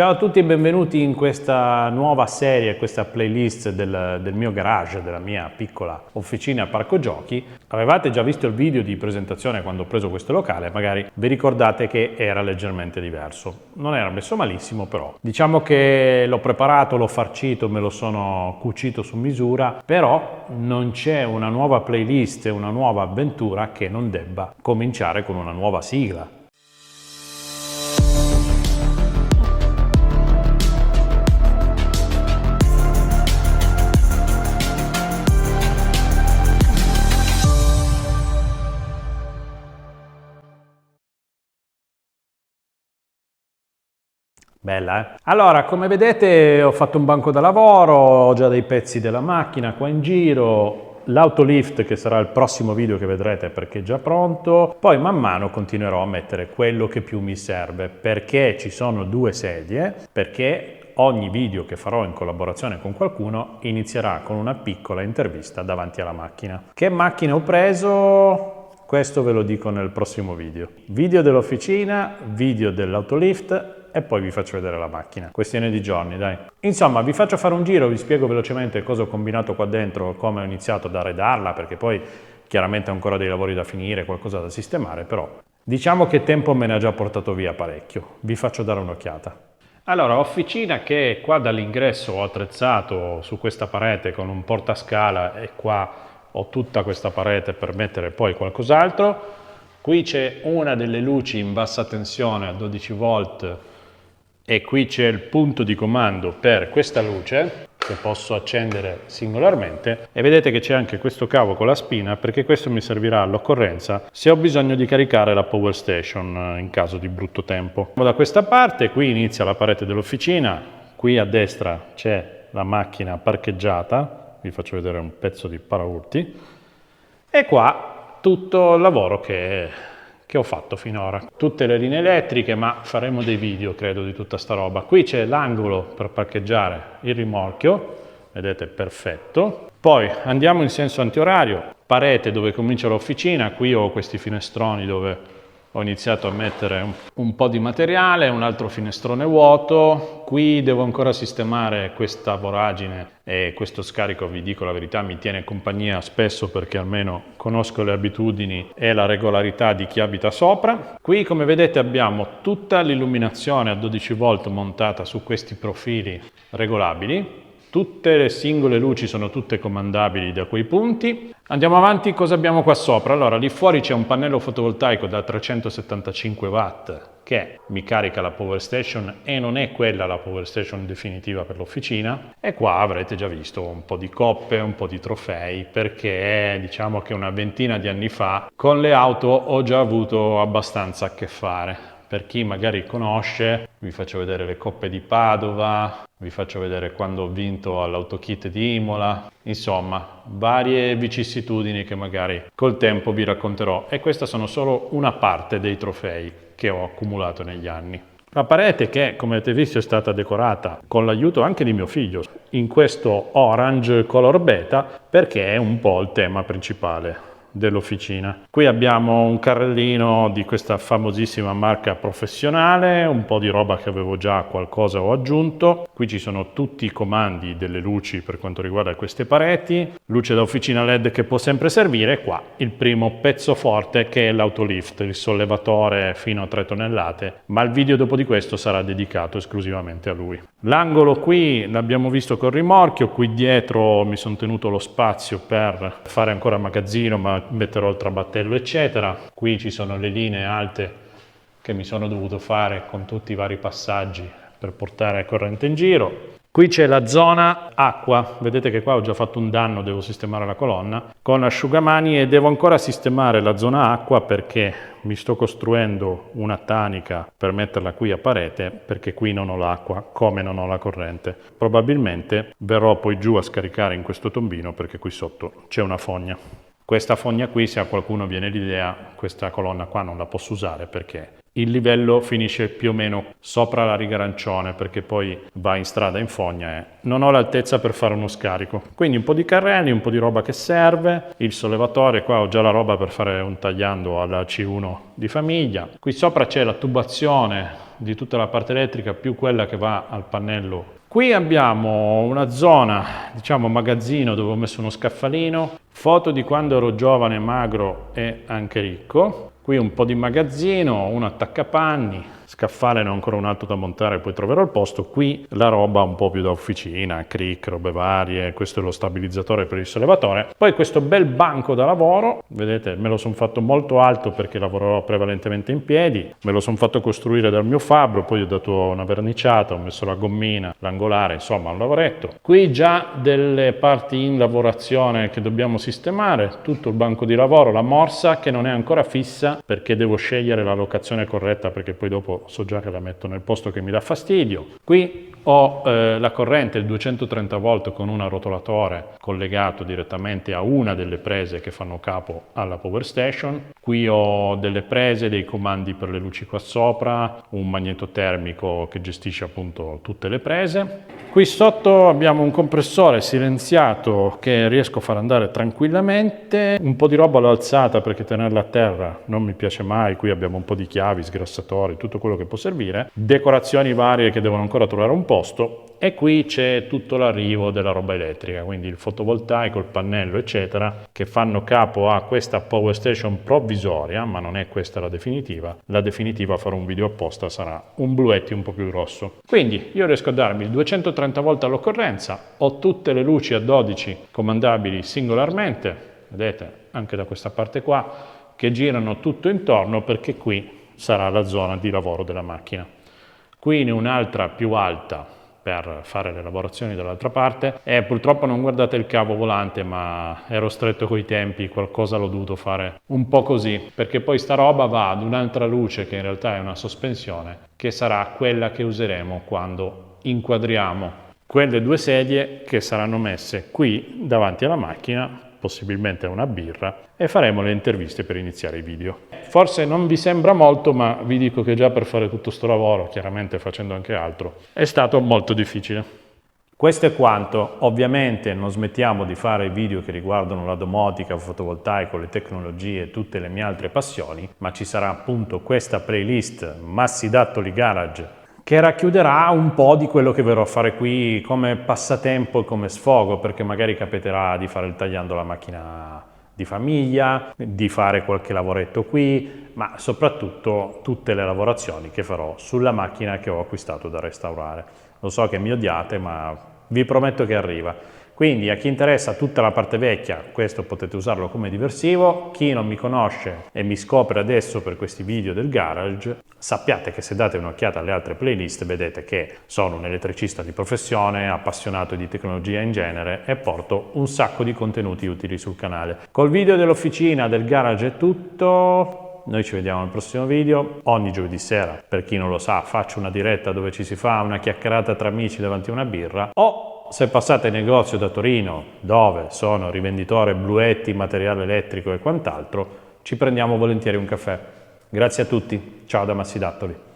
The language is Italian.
Ciao a tutti e benvenuti in questa nuova serie, questa playlist del mio garage, della mia piccola officina parco giochi. Avevate già visto il video di presentazione quando ho preso questo locale, magari vi ricordate che era leggermente diverso. Non era messo malissimo, però diciamo che l'ho preparato, l'ho farcito, me lo sono cucito su misura, però non c'è una nuova playlist, una nuova avventura che non debba cominciare con una nuova sigla. Bella, eh? Allora, come vedete ho fatto un banco da lavoro, ho già dei pezzi della macchina qua in giro, l'autolift che sarà il prossimo video che vedrete perché è già pronto, poi man mano continuerò a mettere quello che più mi serve, perché ci sono due sedie, perché ogni video che farò in collaborazione con qualcuno inizierà con una piccola intervista davanti alla macchina. Che macchina ho preso? Questo ve lo dico nel prossimo video. Video dell'officina, video dell'autolift e poi vi faccio vedere la macchina. Questione di giorni, dai. Insomma, vi faccio fare un giro, vi spiego velocemente cosa ho combinato qua dentro, come ho iniziato ad arredarla, perché poi chiaramente ho ancora dei lavori da finire, qualcosa da sistemare, però diciamo che tempo me ne ha già portato via parecchio. Vi faccio dare un'occhiata. Allora, officina che qua dall'ingresso ho attrezzato su questa parete con un portascala e qua ho tutta questa parete per mettere poi qualcos'altro. Qui c'è una delle luci in bassa tensione a 12 volt e qui c'è il punto di comando per questa luce che posso accendere singolarmente e vedete che c'è anche questo cavo con la spina perché questo mi servirà all'occorrenza se ho bisogno di caricare la power station in caso di brutto tempo. Da questa parte qui inizia la parete dell'officina, qui a destra c'è la macchina parcheggiata, vi faccio vedere un pezzo di paraurti e qua tutto il lavoro che ho fatto finora. Tutte le linee elettriche, ma faremo dei video credo di tutta sta roba. Qui c'è l'angolo per parcheggiare il rimorchio, vedete, perfetto. Poi andiamo in senso antiorario, parete dove comincia l'officina, qui ho questi finestroni dove ho iniziato a mettere un po' di materiale, un altro finestrone vuoto, qui devo ancora sistemare questa voragine e questo scarico, vi dico la verità, mi tiene compagnia spesso perché almeno conosco le abitudini e la regolarità di chi abita sopra. Qui come vedete abbiamo tutta l'illuminazione a 12 volt montata su questi profili regolabili. Tutte le singole luci sono tutte comandabili da quei punti. Andiamo avanti, cosa abbiamo qua sopra? Allora, lì fuori c'è un pannello fotovoltaico da 375 watt che mi carica la power station e non è quella la power station definitiva per l'officina. E qua avrete già visto un po' di coppe, un po' di trofei, perché diciamo che una ventina di anni fa con le auto ho già avuto abbastanza a che fare. Per chi magari conosce, vi faccio vedere le coppe di Padova, vi faccio vedere quando ho vinto all'Autokit di Imola, insomma, varie vicissitudini che magari col tempo vi racconterò. E questa sono solo una parte dei trofei che ho accumulato negli anni. La parete che, come avete visto, è stata decorata con l'aiuto anche di mio figlio, in questo orange color beta, perché è un po' il tema principale dell'officina. Qui abbiamo un carrellino di questa famosissima marca professionale, un po' di roba che avevo già, qualcosa ho aggiunto. Qui ci sono tutti i comandi delle luci per quanto riguarda queste pareti, luce da officina LED che può sempre servire, qua il primo pezzo forte che è l'autolift, il sollevatore fino a 3 tonnellate, ma il video dopo di questo sarà dedicato esclusivamente a lui. L'angolo qui l'abbiamo visto col rimorchio, qui dietro mi sono tenuto lo spazio per fare ancora magazzino, ma metterò il trabattello eccetera. Qui ci sono le linee alte che mi sono dovuto fare con tutti i vari passaggi per portare corrente in giro. Qui c'è la zona acqua, vedete che qua ho già fatto un danno, devo sistemare la colonna con asciugamani e devo ancora sistemare la zona acqua perché mi sto costruendo una tanica per metterla qui a parete perché qui non ho l'acqua, come non ho la corrente. Probabilmente verrò poi giù a scaricare in questo tombino perché qui sotto c'è una fogna. Questa fogna qui, se a qualcuno viene l'idea, questa colonna qua non la posso usare perché il livello finisce più o meno sopra la riga arancione perché poi va in strada in fogna e non ho l'altezza per fare uno scarico. Quindi un po' di carrelli, un po' di roba che serve, il sollevatore, qua ho già la roba per fare un tagliando alla C1 di famiglia. Qui sopra c'è la tubazione di tutta la parte elettrica più quella che va al pannello. Qui abbiamo una zona, diciamo magazzino, dove ho messo uno scaffalino, foto di quando ero giovane, magro e anche ricco. Qui un po' di magazzino, un attaccapanni, scaffale ne ho ancora un altro da montare, poi troverò il posto. Qui la roba un po' più da officina, cric, robe varie, questo è lo stabilizzatore per il sollevatore. Poi questo bel banco da lavoro, vedete me lo sono fatto molto alto perché lavorerò prevalentemente in piedi, me lo sono fatto costruire dal mio fabbro, poi ho dato una verniciata, ho messo la gommina, l'angolare, insomma un lavoretto. Qui già delle parti in lavorazione che dobbiamo sistemare, tutto il banco di lavoro, la morsa che non è ancora fissa perché devo scegliere la locazione corretta, perché poi dopo so già che la metto nel posto che mi dà fastidio. Qui ho la corrente, il 230 volt con un arrotolatore collegato direttamente a una delle prese che fanno capo alla power station. Qui ho delle prese, dei comandi per le luci qua sopra, un magnetotermico che gestisce appunto tutte le prese. Qui sotto abbiamo un compressore silenziato che riesco a far andare tranquillamente, un po' di roba l'ho alzata perché tenerla a terra non mi piace mai. Qui abbiamo un po' di chiavi, sgrassatori, tutto quello che può servire, decorazioni varie che devono ancora trovare un posto. E qui c'è tutto l'arrivo della roba elettrica, quindi il fotovoltaico, il pannello eccetera, che fanno capo a questa power station provvisoria, ma non è questa la definitiva. La definitiva, farò un video apposta, sarà un Bluetti un po' più grosso. Quindi io riesco a darmi il 230 volt all'occorrenza, ho tutte le luci a 12 comandabili singolarmente, vedete anche da questa parte qua, che girano tutto intorno perché qui sarà la zona di lavoro della macchina. Qui ne un'altra più alta per fare le lavorazioni dall'altra parte e purtroppo non guardate il cavo volante, ma ero stretto coi tempi, qualcosa l'ho dovuto fare un po' così, perché poi sta roba va ad un'altra luce che in realtà è una sospensione, che sarà quella che useremo quando inquadriamo quelle due sedie che saranno messe qui davanti alla macchina, possibilmente una birra, e faremo le interviste per iniziare i video. Forse non vi sembra molto, ma vi dico che già per fare tutto sto lavoro, chiaramente facendo anche altro, è stato molto difficile. Questo è quanto. Ovviamente non smettiamo di fare video che riguardano la domotica, il fotovoltaico, le tecnologie e tutte le mie altre passioni, ma ci sarà appunto questa playlist Massidattoli Garage che racchiuderà un po' di quello che verrò a fare qui come passatempo e come sfogo, perché magari capiterà di fare il tagliando la macchina di famiglia, di fare qualche lavoretto qui, ma soprattutto tutte le lavorazioni che farò sulla macchina che ho acquistato da restaurare. Lo so che mi odiate, ma vi prometto che arriva. Quindi a chi interessa tutta la parte vecchia, questo potete usarlo come diversivo. Chi non mi conosce e mi scopre adesso per questi video del garage, sappiate che se date un'occhiata alle altre playlist vedete che sono un elettricista di professione, appassionato di tecnologia in genere e porto un sacco di contenuti utili sul canale. Col video dell'officina del garage è tutto. Noi ci vediamo al prossimo video. Ogni giovedì sera, per chi non lo sa, faccio una diretta dove ci si fa una chiacchierata tra amici davanti a una birra, o se passate in negozio da Torino, dove sono rivenditore Bluetti, materiale elettrico e quant'altro, ci prendiamo volentieri un caffè. Grazie a tutti, ciao da Massidattoli.